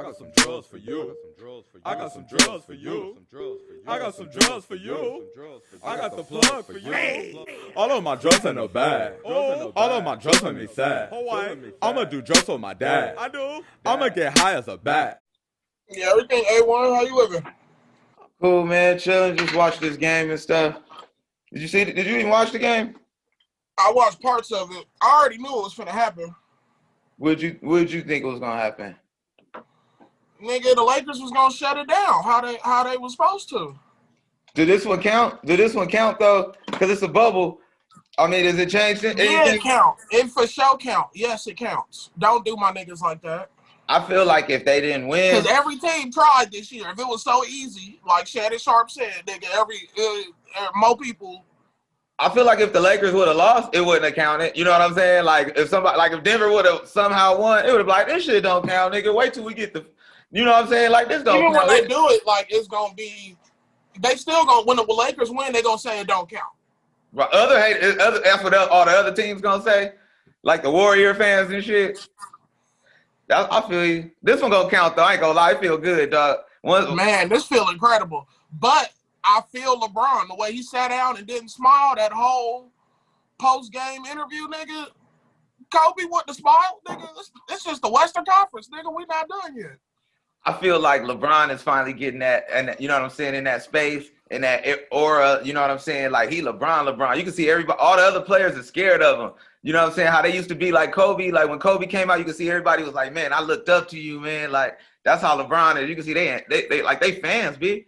I got some drugs for you. I got some drugs for you. I got some drugs for you. I got the plug for you. All of my drugs in the bag. All of my drugs make me sad. I'ma do drugs for my dad. I do. I'ma get high as a bat. Yeah, everything A1. How you living? Cool, man. Chilling. Just watch this game and stuff. Did you see? Did you even watch the game? I watched parts of it. I already knew it was finna happen. Would you think it was gonna happen? Nigga, the Lakers was gonna shut it down. How they was supposed to. Did this one count? Did this one count though? Because it's a bubble. I mean, does it change anything? Yeah, it count. It for sure count. Yes, it counts. Don't do my niggas like that. I feel like if they didn't win, because every team tried this year. If it was so easy, like Shannon Sharp said, nigga, more people. I feel like if the Lakers would have lost, it wouldn't have counted. You know what I'm saying? Like if Denver would have somehow won, it would have been like, this shit don't count, nigga. Wait till we get the, you know what I'm saying? Like this don't count. Even when they do it, like it's gonna be, they still gonna, when the Lakers win, they gonna say it don't count. But that's what all the other teams gonna say, like the Warrior fans and shit. I feel you. This one gonna count though. I ain't gonna lie, I feel good, dog. Man, this feel incredible. But I feel LeBron, the way he sat down and didn't smile that whole post-game interview, nigga. Kobe with the smile, nigga. It's just the Western Conference, nigga. We not done yet. I feel like LeBron is finally getting that, and you know what I'm saying, in that space, in that aura, you know what I'm saying? Like he LeBron. You can see everybody, all the other players are scared of him. You know what I'm saying? How they used to be like Kobe. Like when Kobe came out, you can see everybody was like, man, I looked up to you, man. Like that's how LeBron is. You can see they fans, B.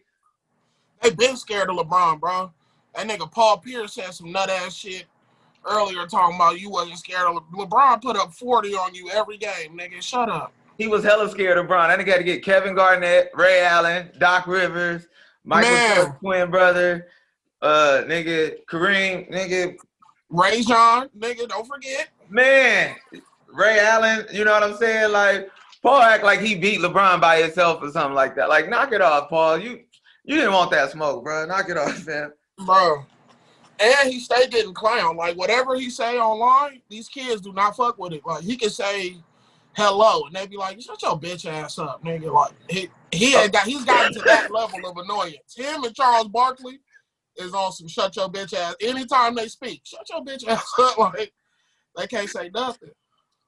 They been scared of LeBron, bro. That nigga Paul Pierce said some nut ass shit earlier talking about you wasn't scared of LeBron. Put up 40 on you every game, nigga. Shut up. He was hella scared of LeBron. That nigga had to get Kevin Garnett, Ray Allen, Doc Rivers, Michael Jordan's twin brother, nigga Kareem, nigga Ray John, nigga. Don't forget, man. Ray Allen. You know what I'm saying? Like Paul act like he beat LeBron by himself or something like that. Like knock it off, Paul. You didn't want that smoke, bro. Knock it off, man. Bro. And he stay getting clown. Like, whatever he say online, these kids do not fuck with it. Like, he can say hello, and they be like, shut your bitch ass up, nigga. Like, he's gotten to that level of annoyance. Him and Charles Barkley is on some shut your bitch ass. Anytime they speak, shut your bitch ass up. Like, they can't say nothing.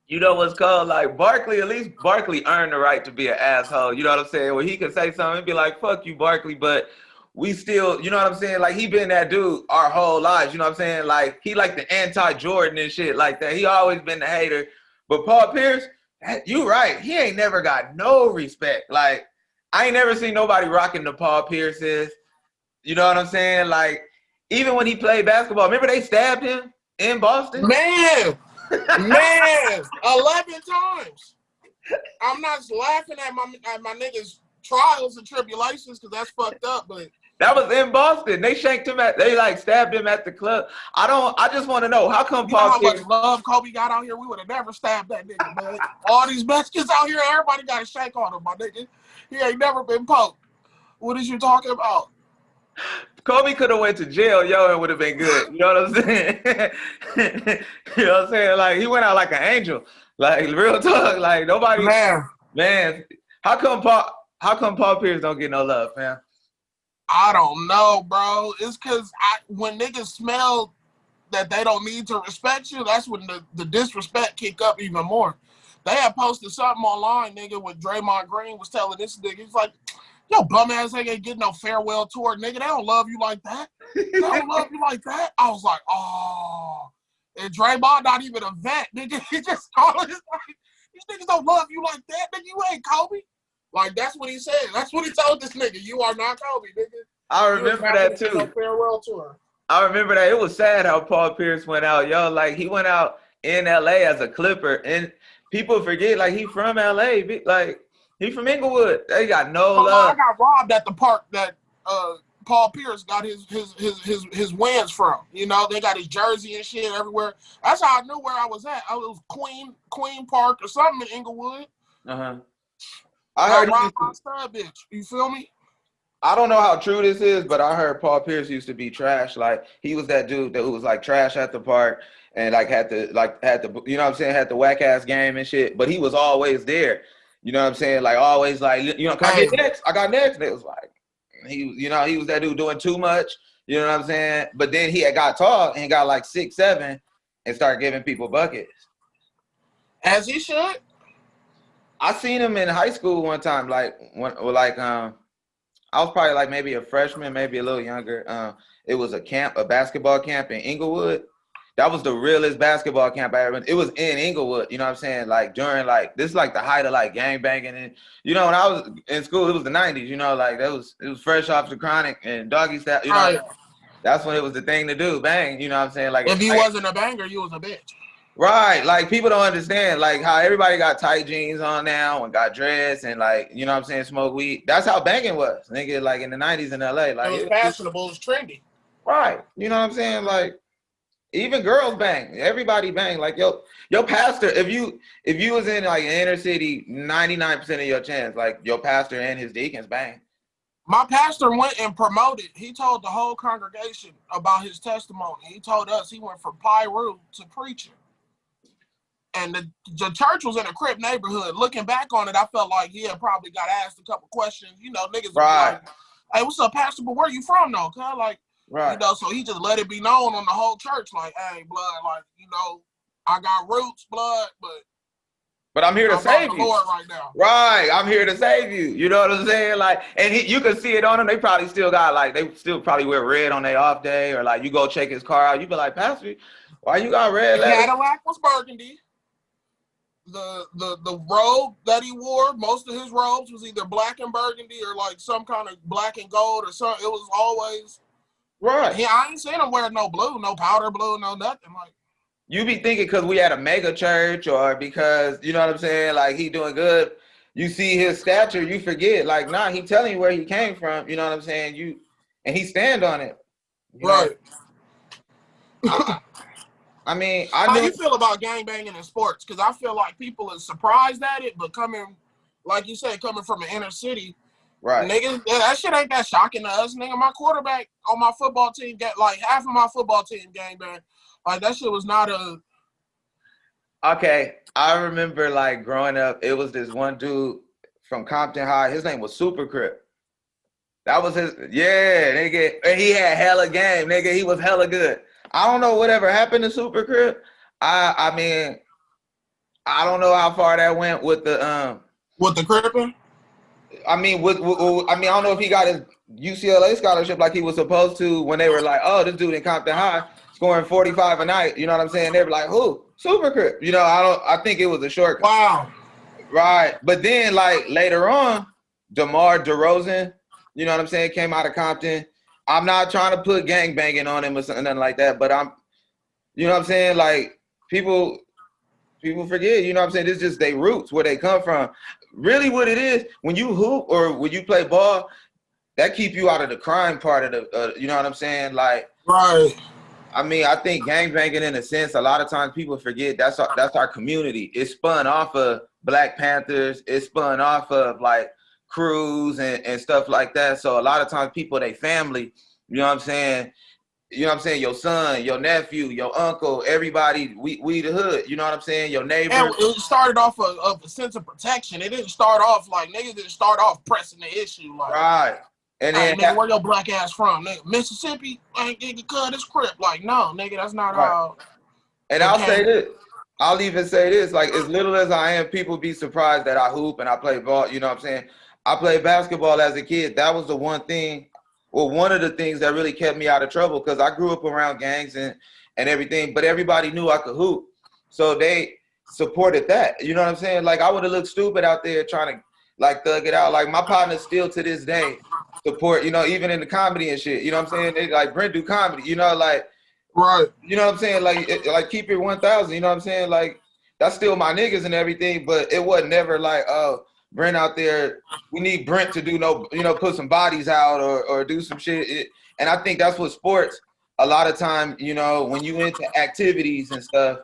You know what's called? Like, Barkley, at least Barkley earned the right to be an asshole. You know what I'm saying? Where he could say something and be like, fuck you, Barkley, but we still, you know what I'm saying? Like, he been that dude our whole lives, you know what I'm saying? Like, he like the anti-Jordan and shit like that. He always been the hater. But Paul Pierce, you right. He ain't never got no respect. Like, I ain't never seen nobody rocking the Paul Pierces. You know what I'm saying? Like, even when he played basketball, remember they stabbed him in Boston? Man, 11 times. I'm not laughing at my niggas' trials and tribulations because that's fucked up, but that was in Boston. They shanked him they like stabbed him at the club. I just want to know how come Paul Pierce, how much love Kobe got out here? We would have never stabbed that nigga, man. All these Mexicans out here, everybody got a shank on him, my nigga. He ain't never been poked. What is you talking about? Kobe could have went to jail, yo, and would have been good. You know what I'm saying? You know what I'm saying? Like, he went out like an angel. Like, real talk. Like, nobody. Man, how come Paul Pierce don't get no love, man? I don't know, bro. It's because when niggas smell that they don't need to respect you, that's when the disrespect kick up even more. They had posted something online, nigga, with Draymond Green was telling this nigga, he's like, yo, bum ass nigga ain't getting no farewell tour, nigga. They don't love you like that. They don't love you like that. I was like, oh. And Draymond not even a vet, nigga. He just calling his like, these niggas don't love you like that, nigga. You ain't Kobe. Like, that's what he said. That's what he told this nigga. You are not Kobe, nigga. I remember that too. No farewell tour. I remember that. It was sad how Paul Pierce went out, yo. Like, he went out in LA as a Clipper, and people forget, like, he from LA. Like, he from Inglewood. They got no love. I got robbed at the park that Paul Pierce got his wins from. You know, they got his jersey and shit everywhere. That's how I knew where I was at. I was Queen Park or something in Inglewood. I heard robbed my stud bitch. You feel me? I don't know how true this is, but I heard Paul Pierce used to be trash. Like, he was that dude that was like trash at the park and like had the you know what I'm saying, had the whack ass game and shit. But he was always there. You know what I'm saying? Like always, like, you know, can I get next? I got next. And it was like, he was that dude doing too much. You know what I'm saying? But then he had got tall and got like 6'7" and started giving people buckets. As he should. I seen him in high school one time, I was probably like maybe a freshman, maybe a little younger. It was a basketball camp in Inglewood. That was the realest basketball camp I ever been. It was in Inglewood, you know what I'm saying? Like during like this is like the height of like gang banging, and you know when I was in school, it was the 90s, you know, like it was fresh off the Chronic and Doggy Style, you know. That's when it was the thing to do, bang, you know what I'm saying? Like if you wasn't a banger, you was a bitch. Right, like people don't understand like how everybody got tight jeans on now and got dress and like, you know what I'm saying, smoke weed. That's how banging was, nigga, like in the 90s in LA. Like it was fashionable, it was trendy. Right, you know what I'm saying? Like even girls bang, everybody bang. Like your pastor, if you was in like an inner city, 99% of your chance, like your pastor and his deacons bang. My pastor went and promoted. He told the whole congregation about his testimony. He told us he went from Pyru to preaching. And the church was in a Crip neighborhood. Looking back on it, I felt like he had probably got asked a couple questions. You know, niggas was like, hey, what's up, pastor? But where you from, though? Cause like, you know, so he just let it be known on the whole church, like, hey, blood, like, you know, I got roots, blood, but I'm here to save you. Lord right now. Right, I'm here to save you. You know what I'm saying? Like, and you can see it on them. They probably still got like, they still probably wear red on their off day, or like you go check his car out. You be like, pastor, why you got red? The Cadillac was burgundy. The robe that he wore, most of his robes was either black and burgundy or like some kind of black and gold or something. It was always right. I ain't seen him wear no blue, no powder blue, no nothing. Like you be thinking because we at a mega church or because you know what I'm saying, like he doing good. You see his stature, you forget. Like, nah, he telling you where he came from. You know what I'm saying? And he stand on it. Right. I mean, how you feel about gangbanging in sports? Because I feel like people are surprised at it, but coming, like you said, coming from an inner city, right? Nigga, that shit ain't that shocking to us. Nigga, my quarterback on my football team got like half of my football team gangbang. Like that shit was not a. Okay, I remember like growing up, it was this one dude from Compton High. His name was Super Crip. That was his, nigga. And he had hella game, nigga. He was hella good. I don't know whatever happened to Super Crip. I mean, I don't know how far that went with the cripping. I mean, I don't know if he got his UCLA scholarship like he was supposed to when they were like, oh, this dude in Compton High scoring 45 a night. You know what I'm saying? They were like, who? Super Crip. You know, I think it was a shortcut. Wow. Right. But then like later on, DeMar DeRozan, you know what I'm saying, came out of Compton. I'm not trying to put gangbanging on him or something like that, but you know what I'm saying? Like people forget, you know what I'm saying? It's just their roots, where they come from. Really what it is, when you hoop or when you play ball, that keep you out of the crime part of the, you know what I'm saying? Like, right. I mean, I think gangbanging in a sense, a lot of times people forget that's our community. It spun off of Black Panthers. It spun off of like crews and stuff like that. So a lot of times people, they family, you know what I'm saying? You know what I'm saying? Your son, your nephew, your uncle, everybody, we the hood. You know what I'm saying? Your neighbor. And it started off of a sense of protection. It didn't start off like niggas didn't start off pressing the issue. Like, right. And hey, then nigga, where your black ass from? Nigga, Mississippi? Ain't nigga cut his Crip. Like, no, nigga, that's not how. And I'll say this. I'll even say this. Like, as little as I am, people be surprised that I hoop and I play ball. You know what I'm saying? I played basketball as a kid. That was the one thing, or one of the things that really kept me out of trouble, because I grew up around gangs and everything, but everybody knew I could hoop. So they supported that. You know what I'm saying? Like, I would have looked stupid out there trying to, like, thug it out. Like, my partners still to this day support, you know, even in the comedy and shit. You know what I'm saying? They, like, Brent do comedy, you know, like, right. You know what I'm saying? Like keep it 1,000, you know what I'm saying? Like, that's still my niggas and everything, but it wasn't never like, oh, Brent out there, we need Brent to do put some bodies out or do some shit. And I think that's what sports, a lot of time, you know, when you into activities and stuff,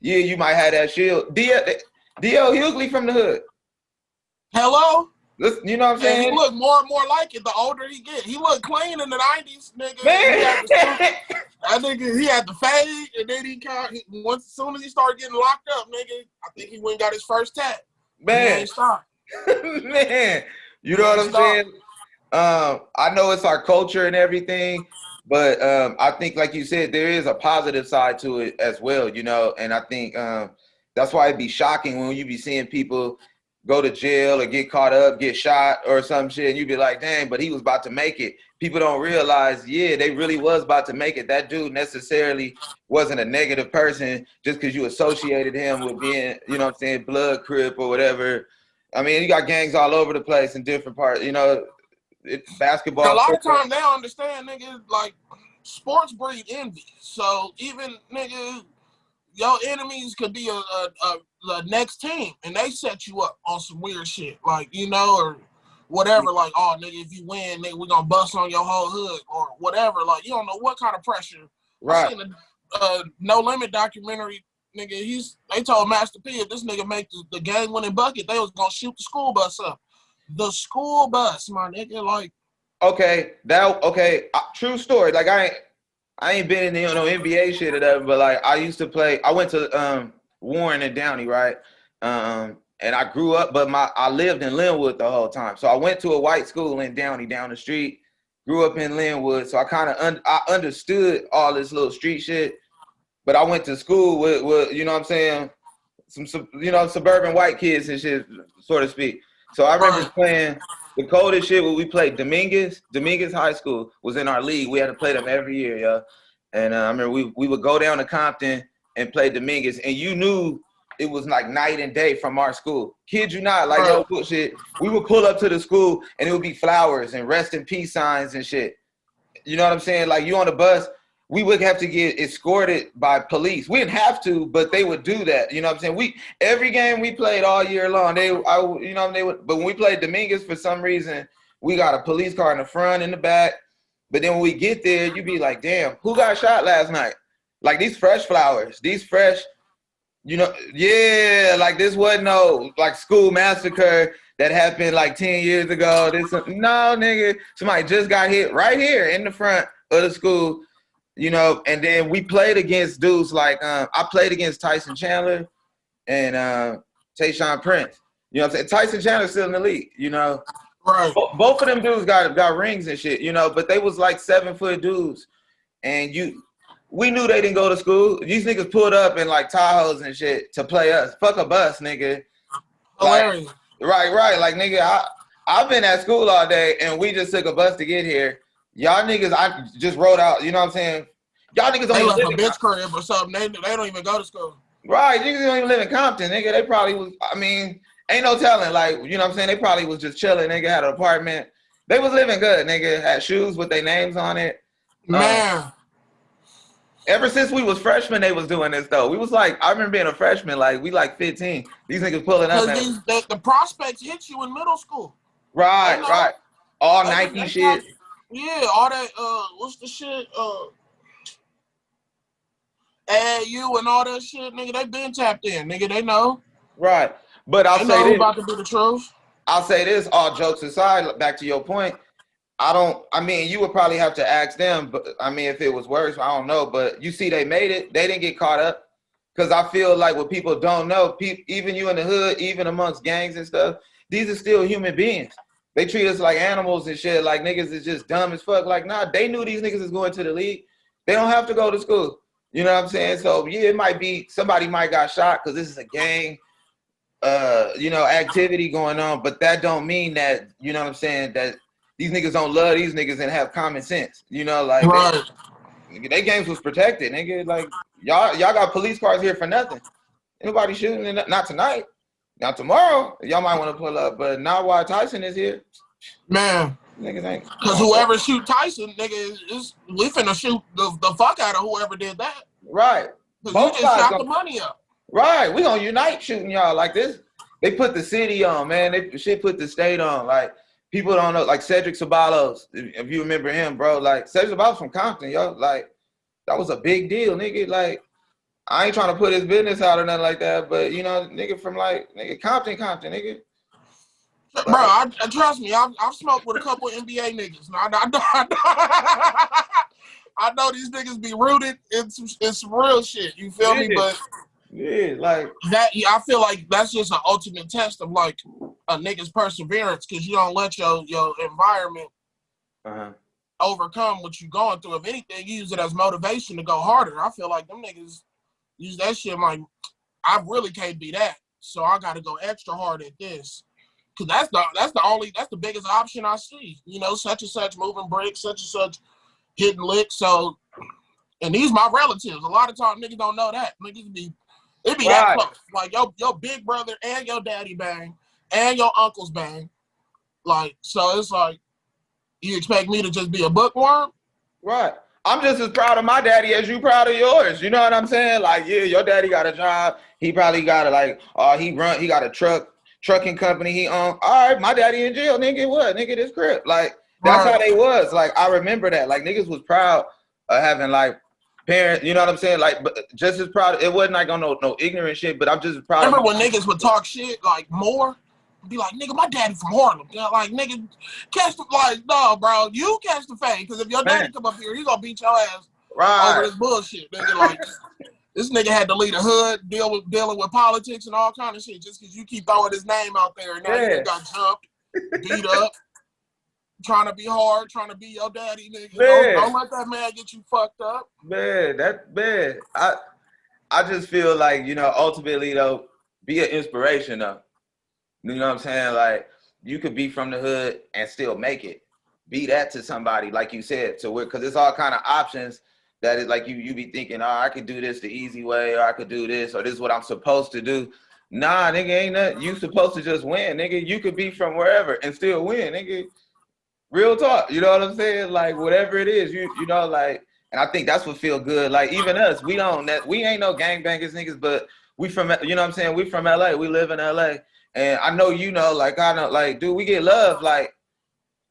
yeah, you might have that shield. D.L. Hughley from the hood. Hello? Listen, you know what I'm saying? And he look more and more like it the older he get. He looked clean in the 90s, nigga. Man. I think he had the fade, and then as soon as he started getting locked up, nigga, I think he went and got his first tat. Man, Man, you know what I'm saying? I know it's our culture and everything, but I think, like you said, there is a positive side to it as well, you know. And I think that's why it'd be shocking when you be seeing people go to jail or get caught up, get shot or some shit, and you'd be like, dang, but he was about to make it. People don't realize, yeah, they really was about to make it. That dude necessarily wasn't a negative person just because you associated him with being, you know what I'm saying, blood crip or whatever. I mean, you got gangs all over the place in different parts, you know. It's basketball. A lot of times they don't understand, nigga, like sports breed envy. So even nigga, your enemies could be a next team, and they set you up on some weird shit, like, you know, or whatever. Like, oh nigga, if you win, nigga, we gonna bust on your whole hood or whatever. Like, you don't know what kind of pressure. Right. I seen a No Limit documentary. Nigga, they told Master P if this nigga make the game winning bucket, they was gonna shoot the school bus up. The school bus, my nigga, like. Okay, true story. Like I ain't been in the NBA shit or that, but like I used to play. I went to Warren and Downey, right? And I grew up, but I lived in Linwood the whole time. So I went to a white school in Downey down the street. Grew up in Linwood, so I kind of I understood all this little street shit. But I went to school with you know what I'm saying, some you know, suburban white kids and shit, so to speak. So I remember playing the coldest shit when we played Dominguez High School was in our league. We had to play them every year, yo. And I remember we would go down to Compton and play Dominguez, and you knew it was like night and day from our school. Kid you not, like no bullshit. We would pull up to the school and it would be flowers and rest in peace signs and shit. You know what I'm saying? Like you on the bus, we would have to get escorted by police. We didn't have to, but they would do that. You know what I'm saying? Every game we played all year long, but when we played Dominguez, for some reason, we got a police car in the front and the back. But then when we get there, you be like, damn, who got shot last night? Like these fresh flowers, you know, yeah, like this wasn't no like school massacre that happened like 10 years ago. No, nigga, somebody just got hit right here in the front of the school. You know, and then we played against dudes like I played against Tyson Chandler and Tayshaun Prince. You know what I'm saying? Tyson Chandler's still in the league, you know. Right. Both of them dudes got rings and shit, you know, but they was like 7-foot dudes. And we knew they didn't go to school. These niggas pulled up in like Tahoes and shit to play us. Fuck a bus, nigga. Hilarious. Like, right. Like, nigga, I've been at school all day and we just took a bus to get here. Y'all niggas, I just rode out, you know what I'm saying? Y'all niggas don't they even left live a bitch crib or something. They don't even go to school. Right, niggas don't even live in Compton, nigga. They probably was, I mean, ain't no telling. Like, you know what I'm saying? They probably was just chilling, nigga, had an apartment. They was living good, nigga. Had shoes with their names on it. Man. Ever since we was freshmen, they was doing this, though. We was like, I remember being a freshman, like, we like 15. These niggas pulling up. The prospects hit you in middle school. Right. All Nike shit. Yeah, all that, what's the shit? AAU and all that shit, nigga, they been tapped in, nigga, they know. Right. But I'll say this. About to be the truth. I'll say this, all jokes aside, back to your point. I mean, you would probably have to ask them, but I mean, if it was worse, I don't know. But you see, they made it. They didn't get caught up. Because I feel like what people don't know, even you in the hood, even amongst gangs and stuff, these are still human beings. They treat us like animals and shit, like niggas is just dumb as fuck. Like, nah, they knew these niggas is going to the league. They don't have to go to school. You know what I'm saying? So, yeah, it might be, somebody might got shot because this is a gang, you know, activity going on. But that don't mean that, you know what I'm saying, that these niggas don't love these niggas and have common sense. You know, like, right. They games was protected, nigga. Like, y'all got police cars here for nothing. Nobody shooting, not tonight. Now tomorrow, y'all might want to pull up, but not while Tyson is here. Man. Niggas ain't. Because whoever shoot Tyson, nigga, we finna shoot the fuck out of whoever did that. Right. Because you just shot the money up. Right. We gonna unite shooting y'all like this. They put the city on, man. They put the state on. Like, people don't know, like Cedric Ceballos, if you remember him, bro. Like, Cedric Ceballos from Compton, yo. Like, that was a big deal, nigga. Like, I ain't trying to put his business out or nothing like that, but, you know, nigga from, like, nigga, Compton, nigga. Bro, I trust me, I've smoked with a couple of NBA niggas. I know these niggas be rooted in some real shit, you feel me? But yeah, like that, I feel like that's just an ultimate test of, like, a nigga's perseverance because you don't let your environment overcome what you're going through. If anything, you use it as motivation to go harder. I feel like them niggas use that shit like, I really can't be that, so I got to go extra hard at this. Cause that's the biggest option I see. You know, such and such moving bricks, such and such hitting licks. So, and these my relatives. A lot of times niggas don't know that. Niggas it be that close. Like your big brother and your daddy bang and your uncles bang. Like, so it's like, you expect me to just be a bookworm? Right. I'm just as proud of my daddy as you proud of yours. You know what I'm saying? Like, yeah, your daddy got a job. He probably got he got a trucking company he owned. All right, my daddy in jail, nigga, what? Nigga, this crib. Like, that's how they was. Like, I remember that. Like, niggas was proud of having, like, parents, you know what I'm saying? Like, but just as proud. It wasn't like on no ignorant shit, but I'm just as proud. Remember when niggas would talk shit, like, more? Be like, nigga, my daddy from Harlem. You know, like, nigga, catch the, like, no, bro, you catch the fame. Because if your daddy come up here, he gonna beat your ass over this bullshit. Nigga, like, this nigga had to lead a hood, dealing with politics and all kind of shit just because you keep throwing his name out there. And now you got jumped, beat up, trying to be hard, trying to be your daddy, nigga. Don't let that man get you fucked up. Man, I just feel like, you know, ultimately, though, be an inspiration, though. You know what I'm saying? Like, you could be from the hood and still make it. Be that to somebody, like you said, because it's all kind of options that is like you be thinking, oh, I could do this the easy way, or I could do this, or this is what I'm supposed to do. Nah, nigga, ain't nothing. You supposed to just win, nigga. You could be from wherever and still win, nigga. Real talk, you know what I'm saying? Like, whatever it is, you know, like, and I think that's what feel good. Like, even us, we ain't no gangbangers niggas, but we from, you know what I'm saying? We from LA, we live in LA. And I know, you know, like, I know, like, dude, we get love, like,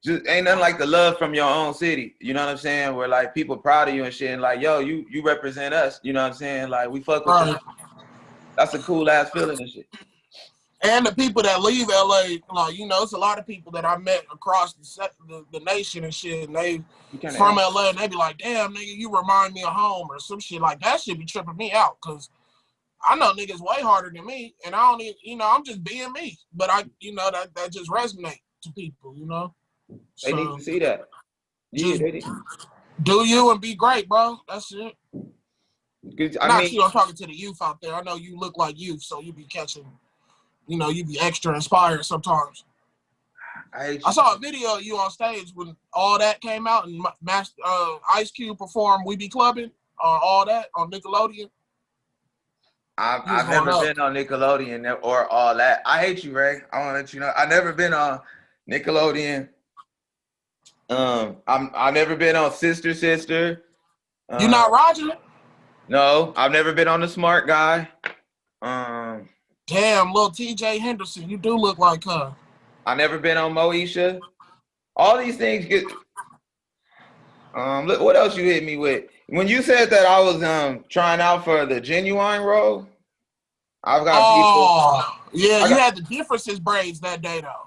just ain't nothing like the love from your own city. You know what I'm saying? Where, like, people proud of you and shit, and like, yo, you represent us. You know what I'm saying? Like, we fuck with you. That's a cool ass feeling and shit. And the people that leave LA, like, you know, it's a lot of people that I met across the nation and shit, and they from LA, and they be like, damn, nigga, you remind me of home or some shit like that. Shit be tripping me out, because I know niggas way harder than me, and I don't even, you know, I'm just being me. But I, you know, that just resonates to people, you know? They need to see that. Yeah, they need. Do you and be great, bro. That's it. I mean, you, I'm talking to the youth out there. I know you look like youth, so you be catching, you know, you be extra inspired sometimes. I saw a video of you on stage when all that came out, and Ice Cube performed We Be Clubbing, all that on Nickelodeon. I've never been on Nickelodeon or all that. I hate you, Ray. I want to let you know. I've never been on Nickelodeon. I've never been on Sister. You not Roger? No, I've never been on The Smart Guy. Damn, little TJ Henderson, you do look like her. I never been on Moesha. All these things get. Look, what else you hit me with? When you said that I was trying out for the Genuine role, I've got people. Yeah, you had the differences braids that day though.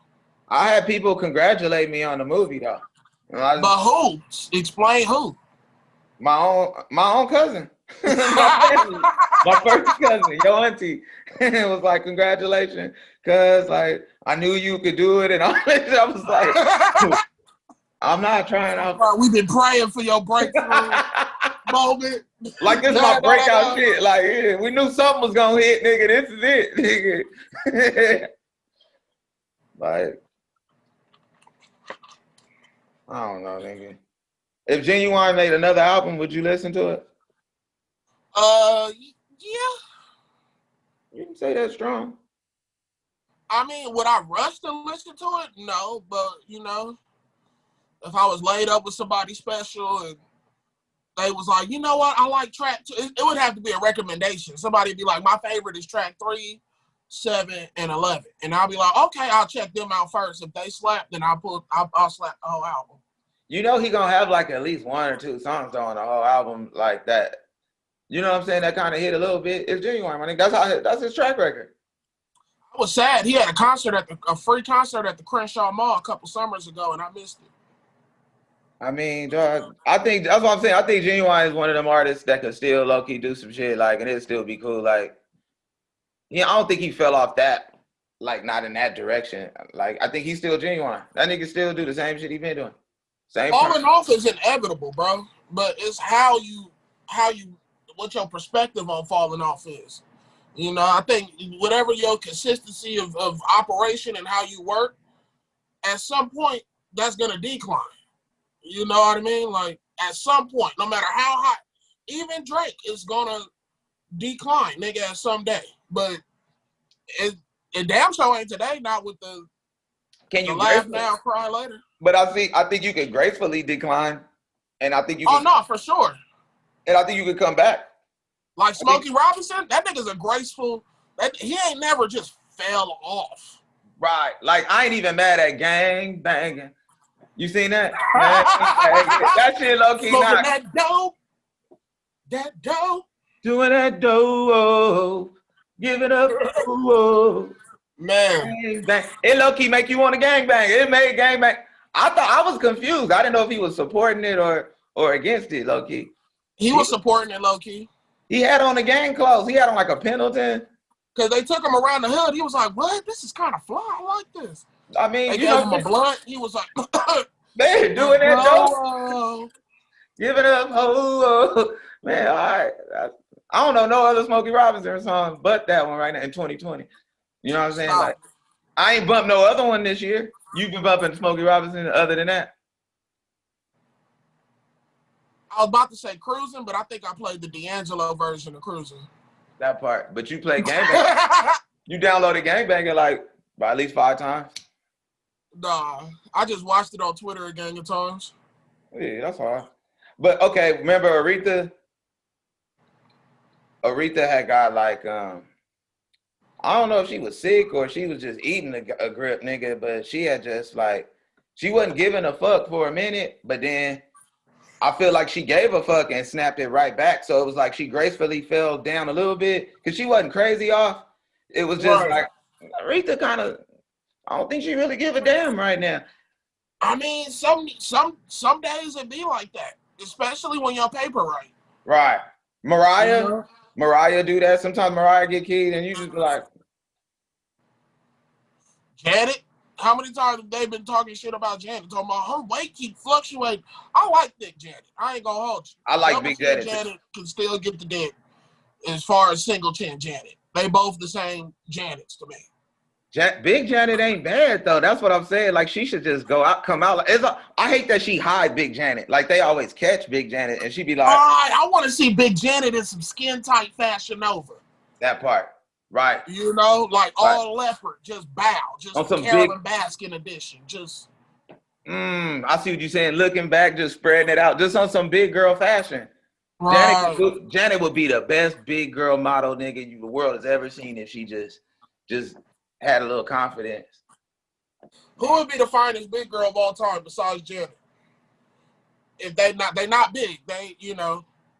I had people congratulate me on the movie though. But who? Explain who. My own cousin. my first cousin, your auntie. It was like, congratulations, cuz like I knew you could do it and all that. I was like, I'm not trying out. We've been praying for your breakthrough moment. Like, this is my breakout shit. Like, yeah, we knew something was gonna hit, nigga. This is it, nigga. Like, I don't know, nigga. If Genuine made another album, would you listen to it? Yeah. You can say that strong. I mean, would I rush to listen to it? No, but you know, if I was laid up with somebody special and they was like, you know what, I like track 2, it would have to be a recommendation. Somebody would be like, my favorite is track 3, 7, and 11. And I'll be like, okay, I'll check them out first. If they slap, then I'll slap the whole album. You know he gonna have like at least 1 or 2 songs on the whole album like that. You know what I'm saying? That kind of hit a little bit. It's Genuine, I think that's his track record. I was sad. He had a free concert at the Crenshaw Mall a couple summers ago, and I missed it. I mean, dog, I think that's what I'm saying. I think Genuine is one of them artists that could still low-key do some shit, like, and it'd still be cool. Like, yeah, I don't think he fell off that like not in that direction. Like I think he's still genuine. That nigga still do the same shit he been doing. Same. Falling off is inevitable, bro. But it's how you what your perspective on falling off is. You know, I think whatever your consistency of operation and how you work, at some point that's gonna decline. You know what I mean? Like at some point, no matter how hot, even Drake is gonna decline, nigga, at some day. But it damn sure ain't today. Not with the laugh now, cry later. But I think you can gracefully decline, and I think you. No, for sure. And I think you can come back. Like Smokey Robinson, that nigga's a graceful. He ain't never just fell off. Right. Like I ain't even mad at gang banging. You seen that? That shit low key Smoking not. That dope. Doing that dope. Give it up. Whoa. Man. Gang bang. It low key make you want to gang bang. It made gang bang. I thought I was confused. I didn't know if he was supporting it or against it, low key. He was supporting it low key. He had on the gang clothes. He had on like a Pendleton. Cause they took him around the hood. He was like, "What? This is kind of fly. I like this." I mean, they gave him a blunt. He was like, "Man, doing that dope, giving up, oh, man." All right, I don't know no other Smokey Robinson song but that one right now in 2020. You know what I'm saying? Like, I ain't bumped no other one this year. You've been bumping Smokey Robinson other than that? I was about to say Cruising, but I think I played the D'Angelo version of Cruising. That part. But you played Gangbang. You downloaded Gangbang like at least 5 times? Nah, I just watched it on Twitter a gang of times. Yeah, that's hard. But okay, remember Aretha? Aretha had got like I don't know if she was sick or she was just eating a grip, nigga, but she had just like, she wasn't giving a fuck for a minute, but then I feel like she gave a fuck and snapped it right back. So it was like she gracefully fell down a little bit because she wasn't crazy off. It was just like, Aretha kind of, I don't think she really give a damn right now. I mean, some days it be like that, especially when your paper right. Right. Mariah do that. Sometimes Mariah get keyed and you just be like. Janet, how many times have they been talking shit about Janet? Talking about her weight keep fluctuating. I like Thick Janet. I ain't gonna hold you. I like Big Janet. Janet can still get the dick as far as single chin Janet. They both the same Janets to me. Big Janet ain't bad though. That's what I'm saying. Like she should just go out, come out. I hate that she hide Big Janet. Like they always catch Big Janet, and she be like, "All right, I want to see Big Janet in some skin tight Fashion Nova." That part, right? You know, like all leopard, just bow, just on some Carolyn Baskin edition, just. I see what you're saying. Looking back, just spreading it out, just on some big girl fashion. Right. Janet would be the best big girl model nigga the world has ever seen if she just had a little confidence. Who would be the finest big girl of all time besides Janet? If they not big, they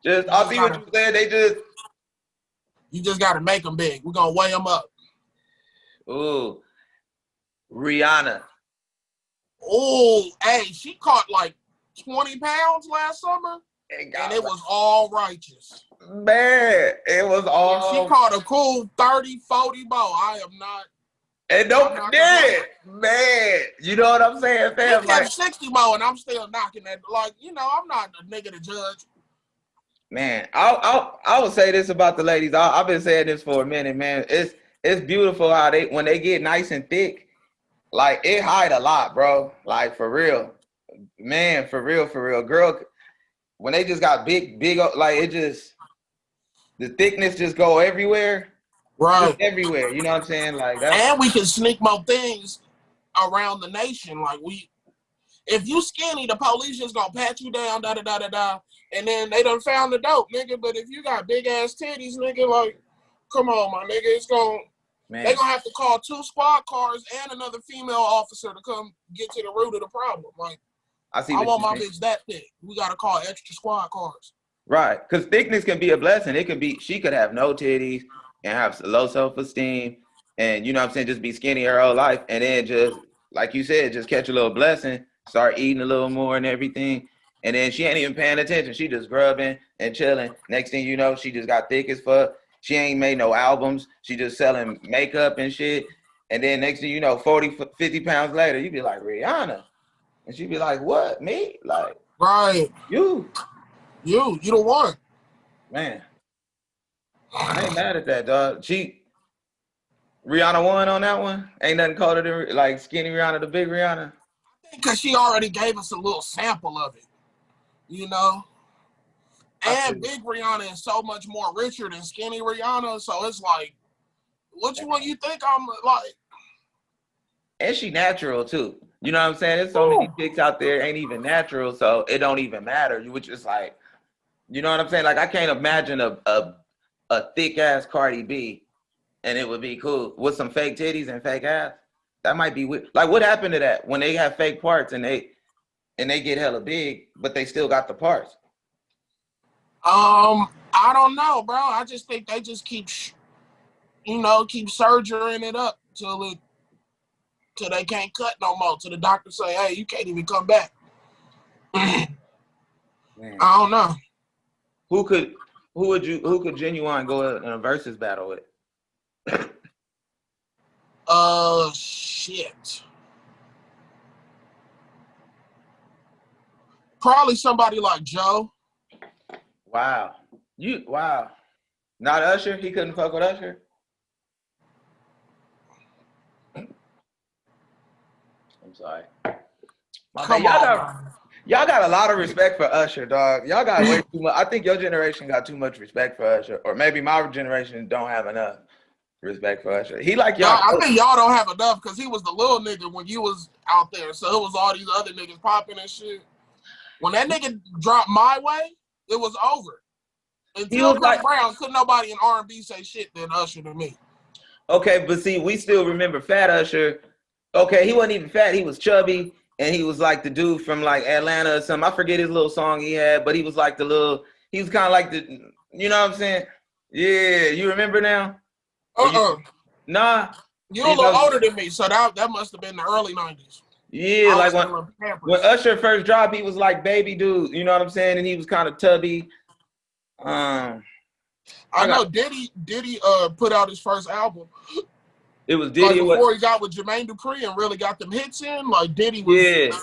Just I see what you said. You just got to make them big. We're gonna weigh them up. Ooh, Rihanna. Oh, hey, she caught like 20 pounds last summer, and it was all righteous. Man, it was all. She caught a cool 30, 40 bow. I am not. And don't forget, man, you know what I'm saying, fam? He kept 60 bow, and I'm still knocking that. Like, I'm not a nigga to judge. Man, I would say this about the ladies. I've been saying this for a minute, man. It's beautiful how when they get nice and thick, like it hide a lot, bro. Like for real, man, for real, girl. When they just got big, like it just the thickness just go everywhere. Right. Just everywhere. You know what I'm saying? Like that. And we can sneak more things around the nation. Like if you skinny, the police just gonna pat you down, and then they done found the dope, nigga. But if you got big ass titties, nigga, like, come on, my nigga, they gonna have to call 2 squad cars and another female officer to come get to the root of the problem. Like, I want my bitch that thick. We gotta call extra squad cars. Right, because thickness can be a blessing. It can be, she could have no titties and have low self-esteem, and you know what I'm saying, just be skinny her whole life, and then just, like you said, just catch a little blessing, start eating a little more and everything, and then she ain't even paying attention. She just grubbing and chilling. Next thing you know, she just got thick as fuck. She ain't made no albums. She just selling makeup and shit. And then next thing you know, 40, 50 pounds later, you be like, Rihanna. And she be like, what, me? Like, right. You the one. Man, I ain't mad at that, dog. Rihanna won on that one. Ain't nothing colder than like skinny Rihanna, the big Rihanna. Because she already gave us a little sample of it, you know? And big Rihanna is so much more richer than skinny Rihanna, so it's like, which one you think I'm like? And she natural too. You know what I'm saying? There's so many chicks out there ain't even natural, so it don't even matter. You would just like, you know what I'm saying? Like I can't imagine a thick ass Cardi B, and it would be cool with some fake titties and fake ass. That might be weird. Like what happened to that when they have fake parts and they get hella big, but they still got the parts? I don't know, bro. I just think they just keep surgerying it up till they can't cut no more. Till the doctor say, hey, you can't even come back. I don't know. Who could Genuine go in a versus battle with? Shit. Probably somebody like Joe. Wow. Not Usher? He couldn't fuck with Usher? I'm sorry. Y'all got a lot of respect for Usher, dog. Y'all got way too much. I think your generation got too much respect for Usher, or maybe my generation don't have enough respect for Usher. He like y'all. I think y'all don't have enough because he was the little nigga when you was out there. So it was all these other niggas popping and shit. When that nigga dropped My Way, it was over. Until Chris Brown, couldn't nobody in R&B say shit than Usher to me. Okay, but see, we still remember Fat Usher. Okay, he wasn't even fat. He was chubby. And he was like the dude from like Atlanta or something. I forget his little song he had, but he was like he was kind of like you know what I'm saying? Yeah, you remember now? Nah. You're a little older than me, so that must have been the early 90s. Yeah, like when Usher first dropped, he was like baby dude, you know what I'm saying? And he was kind of tubby. I know Diddy put out his first album. It was Diddy before he got with Jermaine Dupri and really got them hits in. Like Diddy was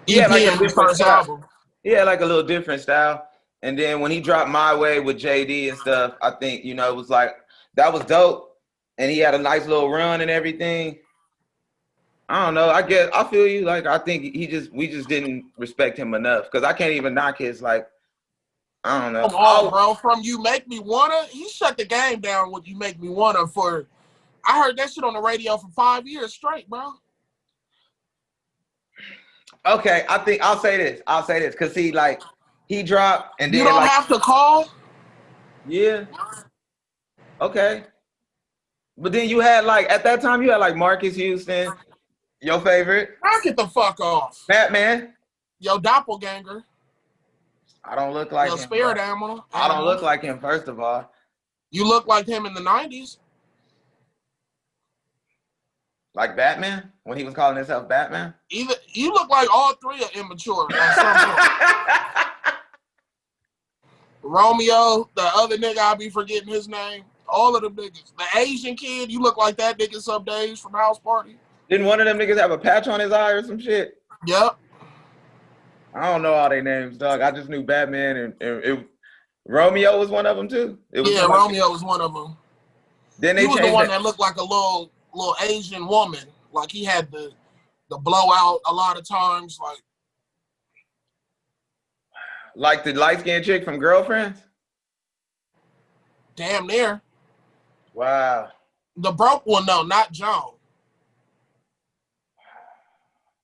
like a his first album. Yeah, like a little different style. And then when he dropped My Way with JD and stuff, I think it was like that was dope. And he had a nice little run and everything. I don't know. I guess I feel you. Like I think we just didn't respect him enough because I can't even knock his like. I don't know. Come on, bro. From You Make Me Wanna, he shut the game down with You Make Me Wanna for. I heard that shit on the radio for 5 years straight, bro. Okay, I think I'll say this. Cause see, like he dropped and then you don't have to call. Yeah. Okay. But then you had like at that time you had like Marcus Houston, your favorite. Now get the fuck off. Batman. Yo, doppelganger. I don't look like him. Spirit animal. I don't look like him, first of all. You look like him in the 90s. Like Batman? When he was calling himself Batman? You look like all three are immature at some point. Romeo, the other nigga, I be forgetting his name. All of them niggas. The Asian kid, you look like that nigga some days from House Party. Didn't one of them niggas have a patch on his eye or some shit? Yep. I don't know all their names, dog. I just knew Batman and Romeo was one of them too. Romeo was one of them. Then he was the one that looked like a little Asian woman. Like he had the blowout a lot of times. Like the light-skinned chick from Girlfriends? Damn near. Wow. The broke one, no, not Joan.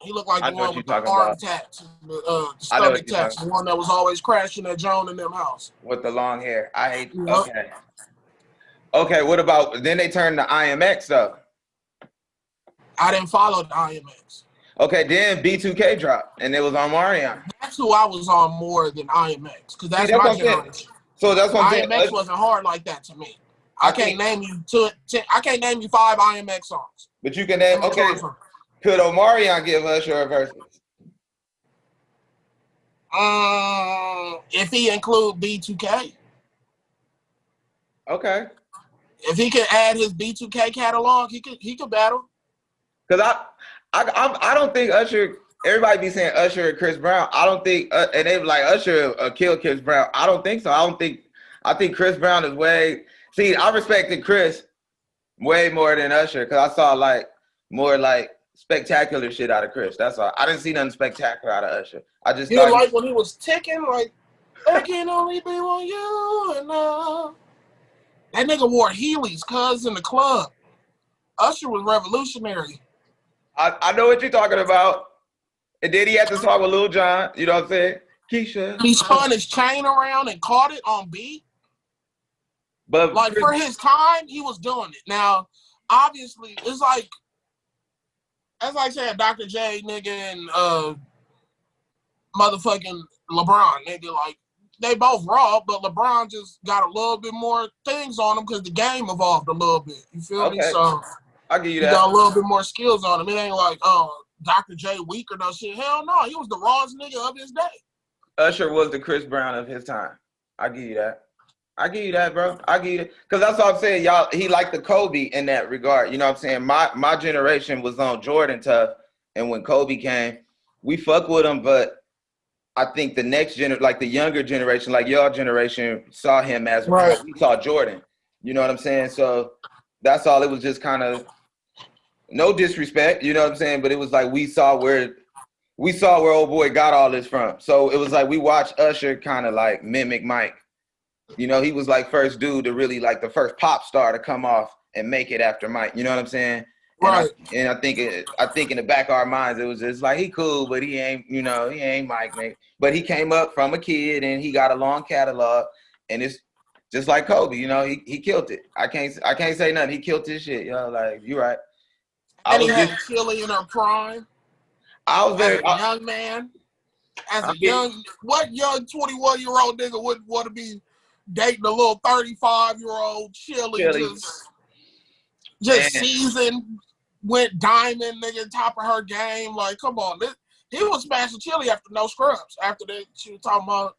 He looked like the one with the arm tats, the stomach tats, the one that was always crashing at Joan in them house. With the long hair. I hate Okay. Okay, what about, then they turned to IMX though? I didn't follow the IMX. Okay, then B2K dropped, and it was on Marion. That's who I was on more than IMX, because that's my generation. So that's what I'm saying. IMX wasn't hard like that to me. I can't name you 5 IMX songs. But you can name, okay. Could Omarion give Usher a verse? If he include B2K. Okay. If he could add his B2K catalog, he could battle. Because I don't think Usher. Everybody be saying Usher and Chris Brown. I don't think, and they be like Usher killed Chris Brown. I don't think so. I think Chris Brown is way. See, I respected Chris way more than Usher because I saw like more like spectacular shit out of Chris. That's all. I didn't see nothing spectacular out of Usher. I just You like when he was ticking, like I can only be on you and that nigga wore Heelys, cuz in the club. Usher was revolutionary. I know what you're talking about. And then he had to talk with Lil Jon. You know what I'm saying? Keisha. He spun his chain around and caught it on beat. But like for his time, he was doing it. Now, obviously, it's like, as I said, Dr. J, nigga, and motherfucking LeBron, nigga, like, they both raw, but LeBron just got a little bit more things on him because the game evolved a little bit. You feel me? So I'll give you that. He got a little bit more skills on him. It ain't like, Dr. J weak or no shit. Hell no, he was the rawest nigga of his day. Usher was the Chris Brown of his time. I give you that. I give you that, bro. I give you that. Because that's what I'm saying, y'all. He liked the Kobe in that regard. You know what I'm saying? My generation was on Jordan tough. And when Kobe came, we fuck with him. But I think the next like the younger generation, like y'all generation, saw him as right. We saw Jordan. You know what I'm saying? So that's all. It was just kind of no disrespect. You know what I'm saying? But it was like we saw where old boy got all this from. So it was like we watched Usher kind of like mimic Mike. You know, he was like first dude to really like the first pop star to come off and make it after Mike. You know what I'm saying? Right. And I think in the back of our minds, it was just like, he cool, but he ain't Mike, man. But he came up from a kid and he got a long catalog, and it's just like Kobe, you know, he killed it. I can't say nothing. He killed his shit, yo. Like, you're right. And he had Chili in her prime. I was very young man. What young 21-year-old nigga wouldn't want to be dating a little 35-year-old Chili. Just seasoned, went diamond, nigga, top of her game. Like, come on. He was smashing Chili after No Scrubs. After that, she was talking about.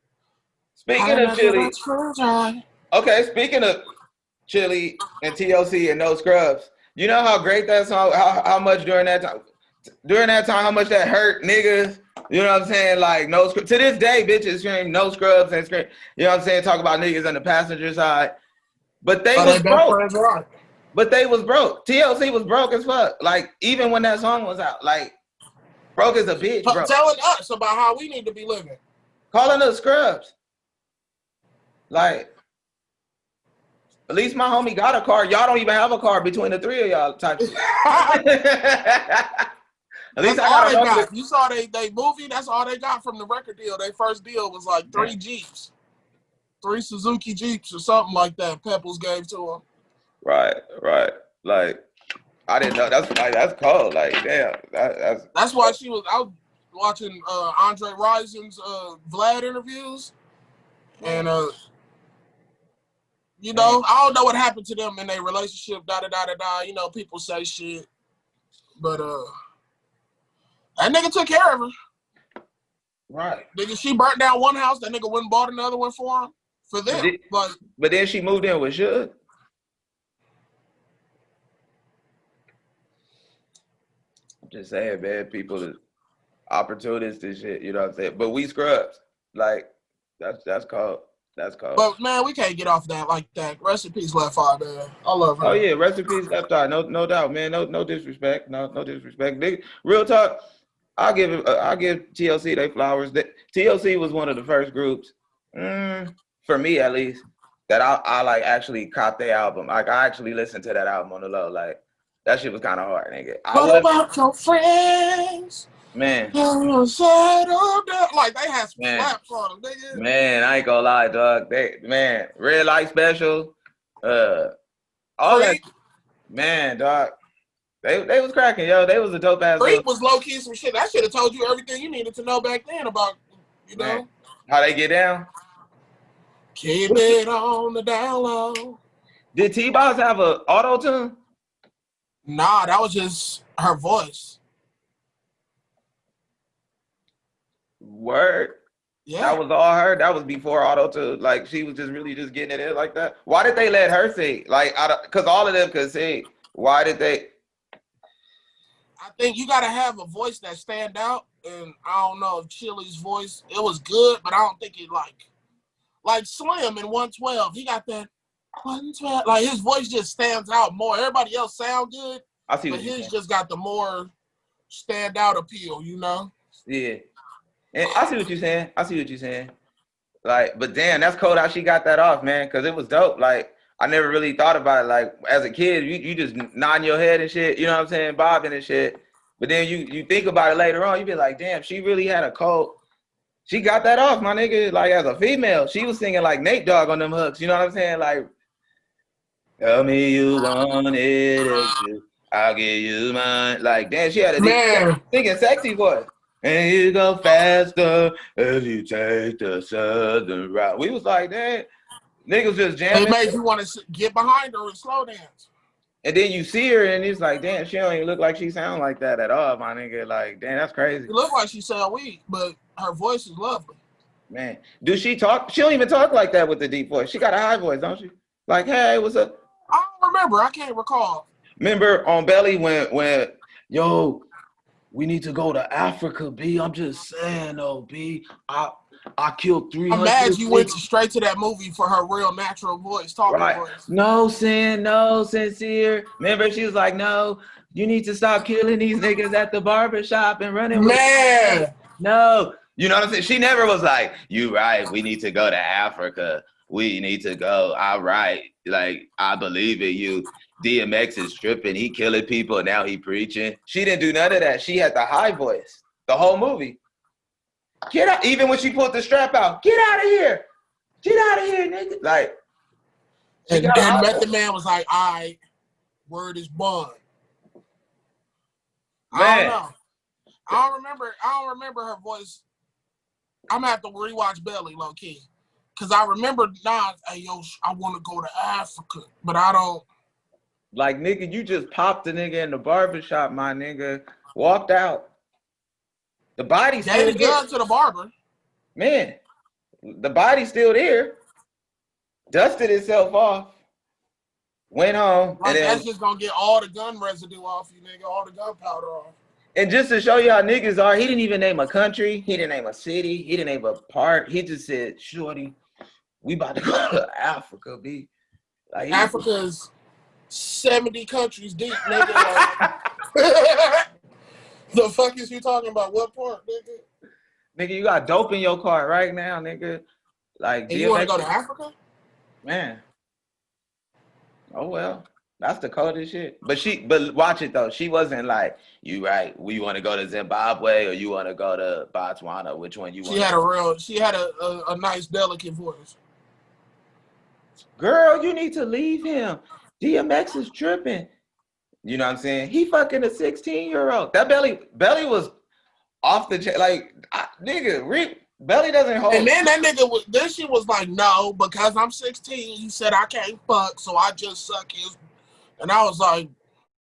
Speaking of Chili. Okay, speaking of Chili and TLC and No Scrubs, you know how great that song, how much during that time, how much that hurt niggas. You know what I'm saying? Like, no scrubs. To this day, bitches scream No Scrubs and scream. You know what I'm saying? Talk about niggas on the passenger side. But they was broke. But they was broke. TLC was broke as fuck. Like, even when that song was out, like, broke as a bitch, bro. Telling us about how we need to be living. Calling us scrubs. Like, at least my homie got a car. Y'all don't even have a car between the three of y'all type shit. At least that's all they got. You saw they movie, that's all they got from the record deal. Their first deal was like 3 Jeeps. 3 Suzuki Jeeps or something like that. Pebbles gave to them. Right. Like, I didn't know. That's cold. Like, damn. That's why I was watching Andre Rison's Vlad interviews. And you know, I don't know what happened to them in their relationship, da-da-da-da-da. You know, people say shit. But that nigga took care of her. Right. Nigga, she burnt down one house, that nigga went and bought another one for him. For them. But then she moved in with Suge. I'm just saying, man, people opportunists and shit, you know what I'm saying? But we scrubs. Like, that's cold. That's cold. But man, we can't get off that like that. Rest in peace, Left Eye, man. I love her. Oh yeah, rest in peace, Left Eye. No doubt, man. No disrespect. No disrespect. Real talk. I'll give TLC they flowers. TLC was one of the first groups, for me at least, that I like actually caught their album. Like, I actually listened to that album on the low. Like, that shit was kind of hard, nigga. What about your friends? Man. Like, they had some slaps on them, nigga. Man, I ain't gonna lie, dog. Red Light Special, all that. Man, dog. They was cracking, yo. They was a dope ass. Freak was low key some shit. That should have told you everything you needed to know back then about, you know, how they get down. Keep it on the down low. Did T-Boz have a auto tune? Nah, that was just her voice. Word. Yeah. That was all her. That was before auto tune. Like, she was just really just getting it in like that. Why did they let her sing? Like, because all of them could sing. Why did they? I think you gotta have a voice that stand out, and I don't know if Chili's voice, it was good, but I don't think it like Slim in 112. He got that 112, like his voice just stands out more. Everybody else sound good, I see but what you're his saying. just got the more standout appeal, you know? Yeah. And I see what you're saying. I see what you're saying. Like, but damn, that's cold how she got that off, man, because it was dope. Like, I never really thought about it. Like, as a kid, you just nodding your head and shit, you know what I'm saying, bobbing and shit. But then you think about it later on, you be like, damn, she really had a cold. She got that off, my nigga. Like, as a female, she was singing like Nate Dogg on them hooks, you know what I'm saying? Like, tell me you want it, I'll give you mine. Like, damn, she had a deep singing sexy voice. And you go faster as you take the southern route. We was like, damn, niggas just jamming. It made you want to get behind her and slow dance. And then you see her and it's like, damn, she don't even look like she sound like that at all, my nigga. Like, damn, that's crazy. It looked like she sell weed, but her voice is lovely. Man, do she talk? She don't even talk like that with the deep voice. She got a high voice, don't she? Like, hey, what's up? I don't remember. I can't recall. Remember on Belly when yo, we need to go to Africa, B. I'm just saying, though, B. I killed 300. I'm mad you went straight to that movie for her real natural voice, talking voice. No sin, no sincere. Remember, she was like, no, you need to stop killing these niggas at the barbershop and running with Man. No. You know what I'm saying? She never was like, you right, we need to go to Africa. We need to go. All right. Like, I believe in you. DMX is tripping. He killing people. Now he preaching. She didn't do none of that. She had the high voice. The whole movie. Get out. Even when she pulled the strap out. Get out of here. Get out of here, nigga. Like. And Method Man was like, all right, word is bond. I don't know. I don't remember her voice. I'm gonna have to rewatch Belly low key. Cause I remember Nas, hey yo, I wanna go to Africa, but I don't. Like, nigga, you just popped the nigga in the barbershop, my nigga. Walked out. The body's still there. Gun to the barber. Man, the body's still there. Dusted itself off. Went home. Like, and that's just gonna get all the gun residue off you, nigga, all the gunpowder off. And just to show you how niggas are, he didn't even name a country. He didn't name a city. He didn't name a part. He just said, shorty, we about to go to Africa, B. Like, Africa's 70 countries deep, nigga. Like, the fuck is you talking about? What part, nigga? Nigga, you got dope in your car right now, nigga. Like, and you want to go to Africa? Man. Oh, well. That's the coldest shit. But watch it, though. She wasn't like, you right, we want to go to Zimbabwe or you want to go to Botswana. Which one you want? She had a nice, delicate voice. Girl, you need to leave him. DMX is tripping. You know what I'm saying? He fucking a 16-year-old. That Belly was off the chain. Like, nigga, Belly doesn't hold. And then that nigga then she was like, no, because I'm 16, he said I can't fuck, so I just suck his. And I was like,